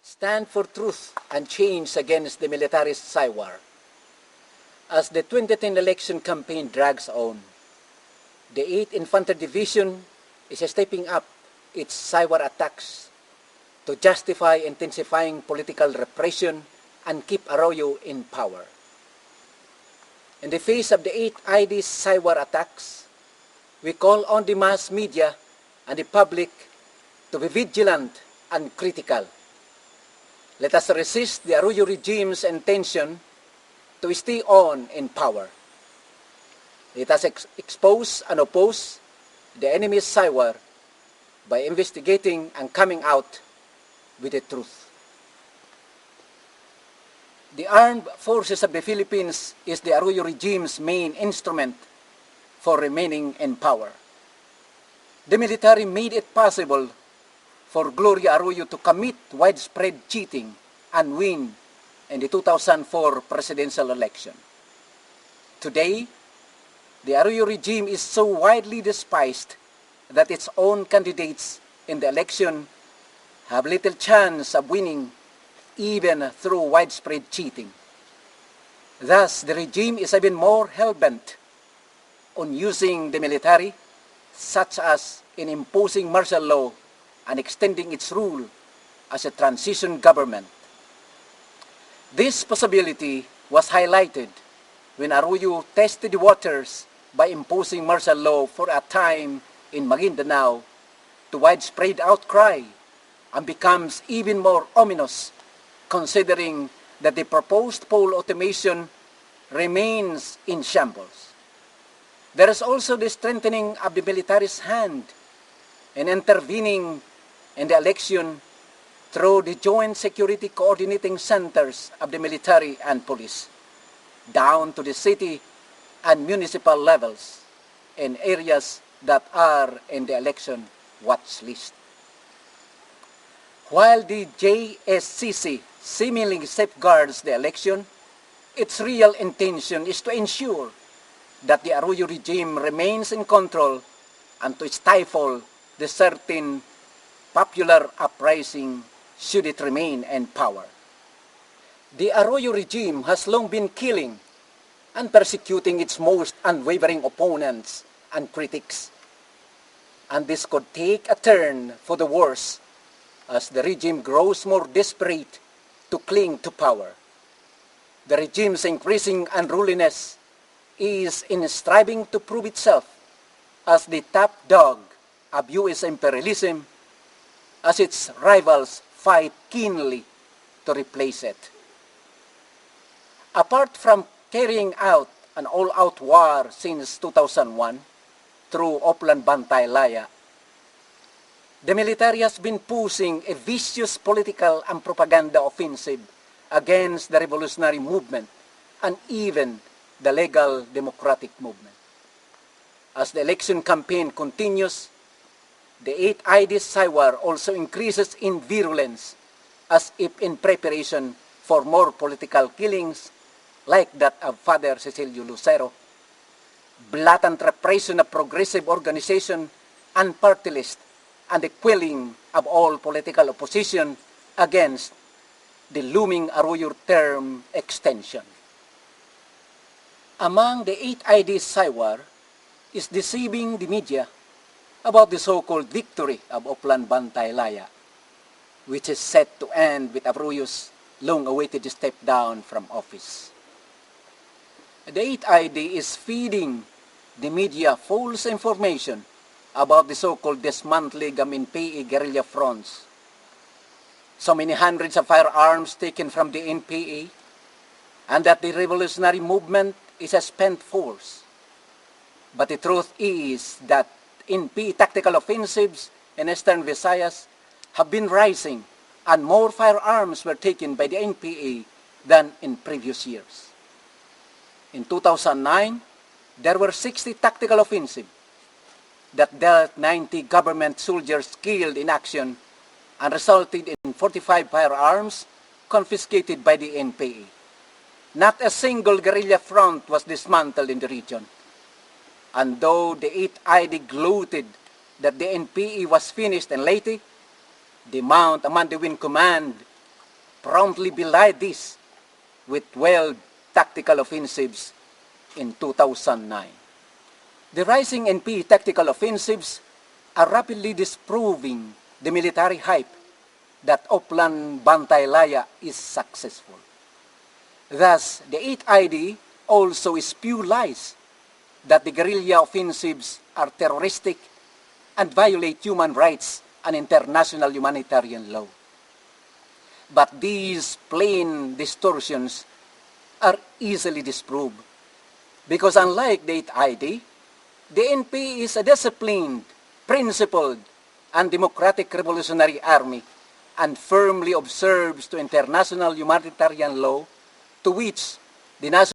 stand for truth and change against the militarist Psywar. As the 2010 election campaign drags on, the 8th Infantry Division is stepping up its Psywar attacks to justify intensifying political repression and keep Arroyo in power. In the face of the 8th ID's Psywar attacks, we call on the mass media and the public to be vigilant and critical. Let us resist the Arroyo regime's intention to stay on in power. Let us expose and oppose the enemy's Psywar by investigating and coming out with the truth. The armed forces of the Philippines is the Arroyo regime's main instrument for remaining in power. The military made it possible for Gloria Arroyo to commit widespread cheating and win in the 2004 presidential election. Today, the Arroyo regime is so widely despised that its own candidates in the election have little chance of winning even through widespread cheating. Thus, the regime is even more hell-bent on using the military, such as in imposing martial law and extending its rule as a transition government. This possibility was highlighted when Arroyo tested the waters by imposing martial law for a time in Maguindanao to widespread outcry, and becomes even more ominous considering that the proposed poll automation remains in shambles. There is also the strengthening of the military's hand in intervening in the election through the joint security coordinating centers of the military and police, down to the city and municipal levels in areas that are in the election watch list. While the JSCC seemingly safeguards the election, its real intention is to ensure that the Arroyo regime remains in control and to stifle the certain popular uprising should it remain in power. The Arroyo regime has long been killing and persecuting its most unwavering opponents and critics, and this could take a turn for the worse as the regime grows more desperate to cling to power. The regime's increasing unruliness is in striving to prove itself as the top dog of U.S. imperialism as its rivals fight keenly to replace it. Apart from carrying out an all-out war since 2001 through Oplan Bantay Laya, the military has been pushing a vicious political and propaganda offensive against the revolutionary movement and even the legal democratic movement. As the election campaign continues, the 8th ID's Psywar also increases in virulence as if in preparation for more political killings like that of Father Cecilio Lucero, blatant repression of progressive organization and party list, and the quelling of all political opposition against the looming Arroyo term extension. Among the 8th ID's Psywar is deceiving the media about the so-called victory of Oplan Bantay Laya, which is set to end with Arroyo's long-awaited step down from office. The 8th ID is feeding the media false information about the so-called dismantling of NPA guerrilla fronts. So many hundreds of firearms taken from the NPA, and that the revolutionary movement is a spent force. But the truth is that NPA tactical offensives in Eastern Visayas have been rising, and more firearms were taken by the NPA than in previous years. In 2009, there were 60 tactical offensives that dealt 90 government soldiers killed in action and resulted in 45 firearms confiscated by the NPA. Not a single guerrilla front was dismantled in the region. And though the 8th ID gloated that the NPA was finished and Leyte, the Mount Amandiwin Command promptly belied this with 12 tactical offensives in 2009. The rising NPA tactical offensives are rapidly disproving the military hype that Oplan Bantaylaya is successful. Thus, the 8th ID also spew lies that the guerrilla offensives are terroristic and violate human rights and international humanitarian law. But these plain distortions are easily disproved because unlike the 8th ID, the NPA is a disciplined, principled, and democratic revolutionary army and firmly observes to international humanitarian law to which the national